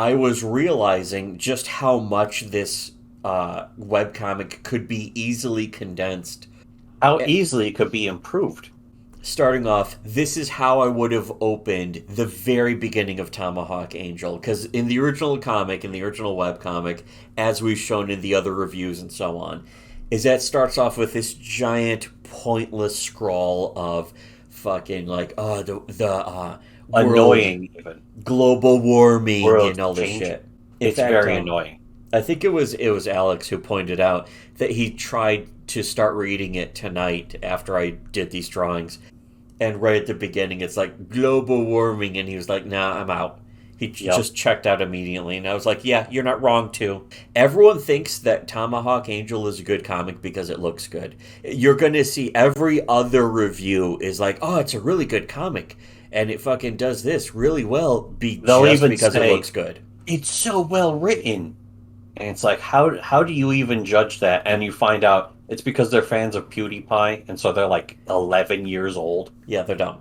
I was realizing just how much this webcomic could be easily condensed. How easily it could be improved. Starting off, this is how I would have opened the very beginning of Tomahawk Angel. Because in the original comic, in the original webcomic, as we've shown in the other reviews and so on, is that starts off with this giant, pointless scrawl of fucking, like, the world, Annoying, even. global warming, World and all this changing. shit. In It's fact, very annoying. I think it was Alex who pointed out that he tried to start reading it tonight after I did these drawings, and right at the beginning it's like global warming, and he was like, "Nah, I'm out." He Yep. just checked out immediately, and I was like, "Yeah, you're not wrong too." Everyone thinks that Tomahawk Angel is a good comic because it looks good. You're gonna see every other review is like, "Oh, it's a really good comic," and it fucking does this really well, They'll just even because it say, looks good. it's so well written. And it's like, how do you even judge that? And you find out it's because they're fans of PewDiePie, and so they're like 11 years old. Yeah, they're dumb.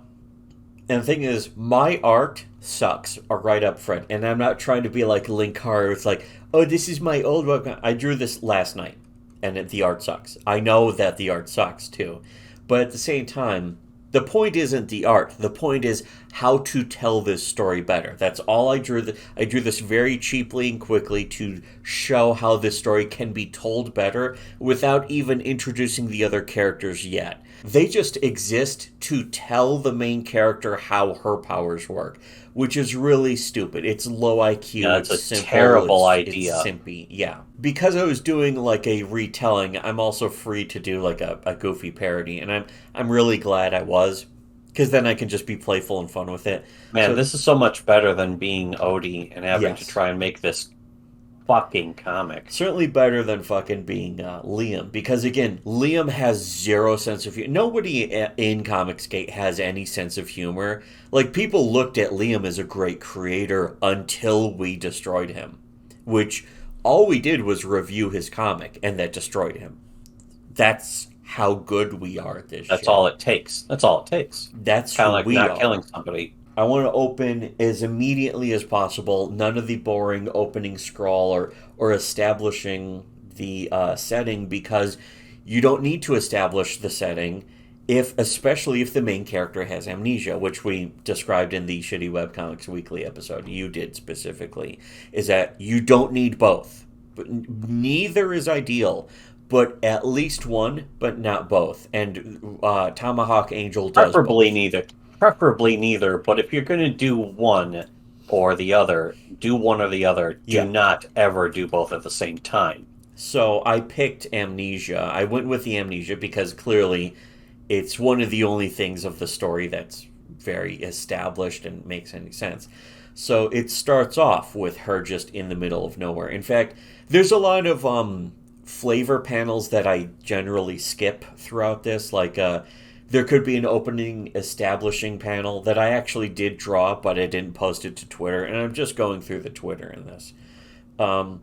And the thing is, my art sucks right up front. And I'm not trying to be like Linkar. It's like, oh, this is my old webcomic. I drew this last night, and the art sucks. I know that the art sucks too. But at the same time, the point isn't the art. The point is how to tell this story better. That's all I drew. I drew this very cheaply and quickly to show how this story can be told better without even introducing the other characters yet. They just exist to tell the main character how her powers work, which is really stupid. It's low IQ, Yeah, it's it's a simple, terrible it's idea. simpy. Yeah. Because I was doing like a retelling, I'm also free to do like a goofy parody, and I'm really glad I was, because then I can just be playful and fun with it. Man, So this is so much better than being Odie and having to yes, try and make this fucking comic. certainly better than fucking being Liam, because again, Liam has zero sense of humor. Nobody in Comicsgate has any sense of humor. Like, people looked at Liam as a great creator until we destroyed him, which all we did was review his comic, and that destroyed him. That's how good we are at this That's shit. all it takes. That's all it takes. That's Kind who of like we not are. killing somebody. I want to open as immediately as possible. None of the boring opening scroll or establishing the setting, because you don't need to establish the setting if, especially if the main character has amnesia, which we described in the Shitty Webcomics Weekly episode. You did specifically, is that you don't need both. But neither is ideal, but at least one, but not both. And Tomahawk Angel does Preferably both. neither. Preferably neither, but if you're going to do one or the other, do one or the other. Do Yeah. not ever do both at the same time. So I picked Amnesia. I went with the Amnesia because clearly it's one of the only things of the story that's very established and makes any sense. So it starts off with her just in the middle of nowhere. In fact, there's a lot of flavor panels that I generally skip throughout this. Like, there could be an opening establishing panel that I actually did draw, but I didn't post it to Twitter, and I'm just going through the Twitter in this. Um,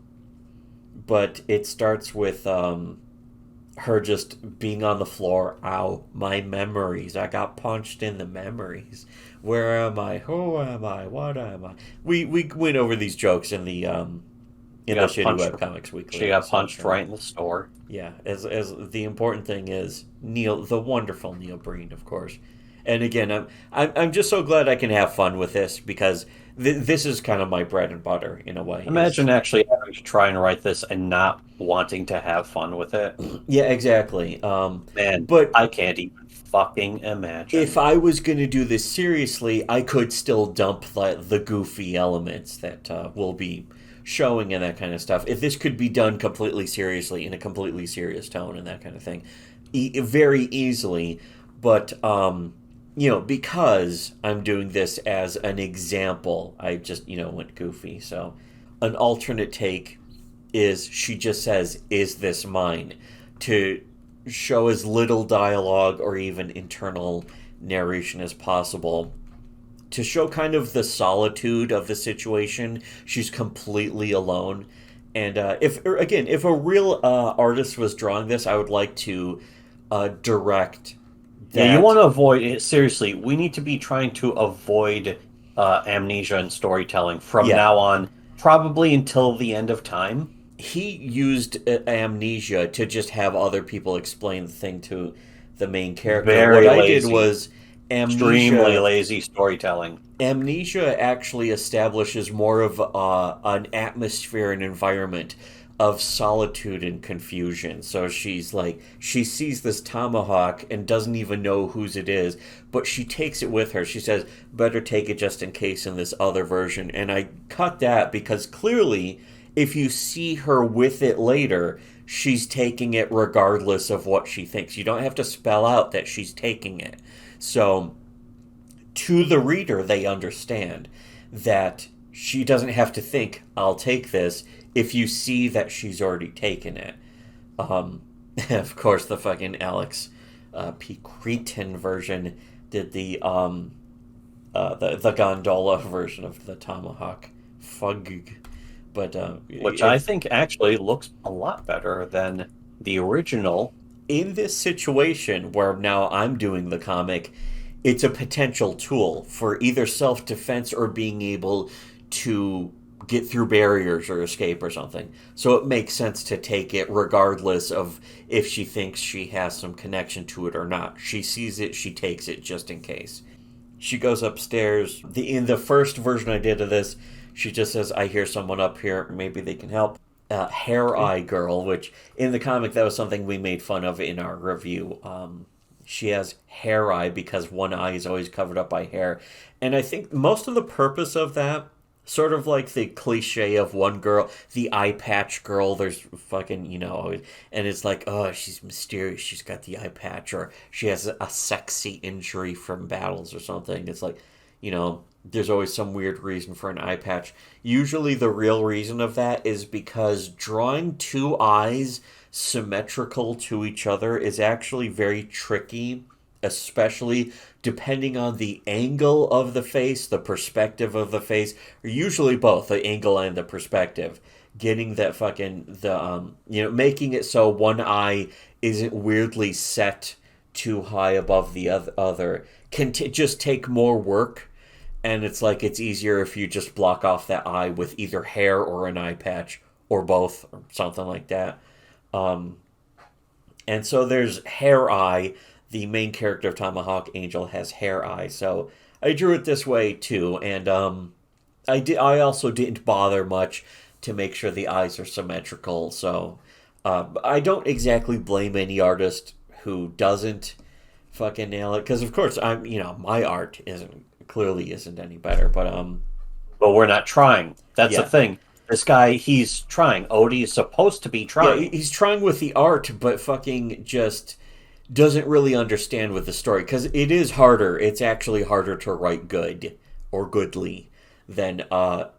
but it starts with her just being on the floor. Ow, my memories. I got punched in the memories. Where am I? Who am I? What am I? We went over these jokes She in the got Shitty punched. Webcomics Weekly She got episode. punched right in the store. Yeah, as the important thing is Neil, the wonderful Neil Breen, of course. And again, I'm just so glad I can have fun with this, because this is kind of my bread and butter in a way. Is Imagine actually having to try and write this and not wanting to have fun with it. Yeah, exactly. Man, But I can't even fucking if imagine. I was going to do this seriously, I could still dump the goofy elements that will be showing and that kind of stuff. If this could be done completely seriously, in a completely serious tone and that kind of thing, very easily. But because I'm doing this as an example, I just went goofy. So an alternate take is she just says, "Is this mine?" to show as little dialogue or even internal narration as possible, to show kind of the solitude of the situation. She's completely alone. And if a real artist was drawing this, I would like to direct Yeah, you that. want to avoid it. Seriously, we need to be trying to avoid amnesia and storytelling from Yeah, now on. Probably until the end of time. He used amnesia to just have other people explain the thing to the main character. What Very I did lazy. was Extremely amnesia. lazy storytelling. Amnesia actually establishes more of an atmosphere and environment of solitude and confusion. So she's like, she sees this tomahawk and doesn't even know whose it is, but she takes it with her. She says, better take it just in case in this other version. And I cut that because clearly, if you see her with it later, she's taking it regardless of what she thinks. You don't have to spell out that she's taking it. So to the reader, they understand that she doesn't have to think, I'll take this, if you see that she's already taken it. Um, of course, the fucking Alex P. Cretan version did the gondola version of the Tomahawk Fug. But Which I think actually looks a lot better than the original. in this situation where now I'm doing the comic, it's a potential tool for either self defense or being able to get through barriers or escape or something. So it makes sense to take it regardless of if she thinks she has some connection to it or not. She sees it, she takes it just in case. She goes upstairs. In the first version I did of this, she just says, I hear someone up here, maybe they can help. Haireye girl, which in the comic that was something we made fun of in our review. She has hair eye because one eye is always covered up by hair. And I think most of the purpose of that, sort of like the cliche of one girl, the eye patch girl, there's fucking, and it's like, oh, she's mysterious, she's got the eye patch, or she has a sexy injury from battles or something. It's like, there's always some weird reason for an eye patch. Usually the real reason of that is because drawing two eyes symmetrical to each other is actually very tricky, especially depending on the angle of the face, the perspective of the face, or usually both the angle and the perspective. Getting that making it so one eye isn't weirdly set too high above the other can just take more work. And it's like it's easier if you just block off that eye with either hair or an eye patch or both or something like that. And so there's Haireye. The main character of Tomahawk Angel has Haireye. So I drew it this way too, and I also didn't bother much to make sure the eyes are symmetrical. So I don't exactly blame any artist who doesn't fucking nail it, because of course my art isn't any better, But we're not trying. That's the yeah. thing. This guy, he's trying. Odie is supposed to be Yeah, trying. he's trying with the art, but fucking just doesn't really understand with the story because it is harder. It's actually harder to write good or goodly than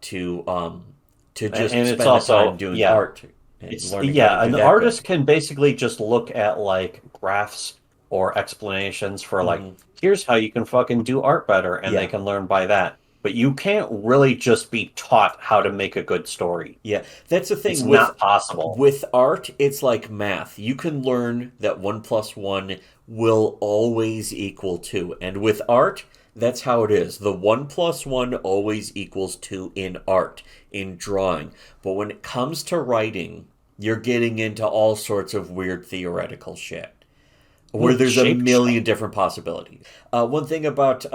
to just And spend it's the time also, doing yeah, art and learning how to do an that good. artist can basically just look at like graphs or explanations for like, Hmm. here's how you can fucking do art better, and they Yeah, can learn by that. But you can't really just be taught how to make a good story. yeah. That's the It's thing not possible. with art. It's like math. You can learn that 1 plus 1 will always equal 2, and with art, that's how it is. The 1 plus 1 always equals 2 in art, in drawing. But when it comes to writing, you're getting into all sorts of weird theoretical shit where Ooh, there's a shape million change. different possibilities. One thing about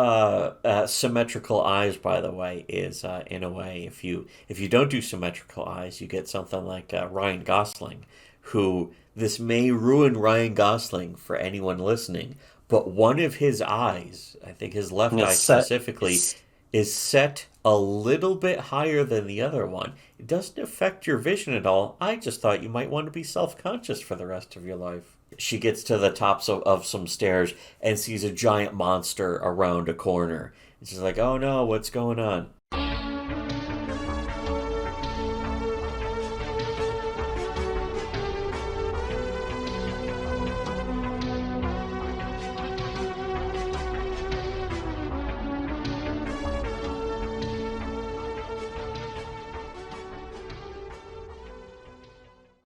symmetrical eyes, by the way, is in a way, if you don't do symmetrical eyes, you get something like Ryan Gosling, who this may ruin Ryan Gosling for anyone listening, but one of his eyes, I think his left eye It's set. specifically, It's is set a little bit higher than the other one. It doesn't affect your vision at all. I just thought you might want to be self conscious for the rest of your life. She gets to the tops of some stairs and sees a giant monster around a corner. And she's like, oh no, what's going on?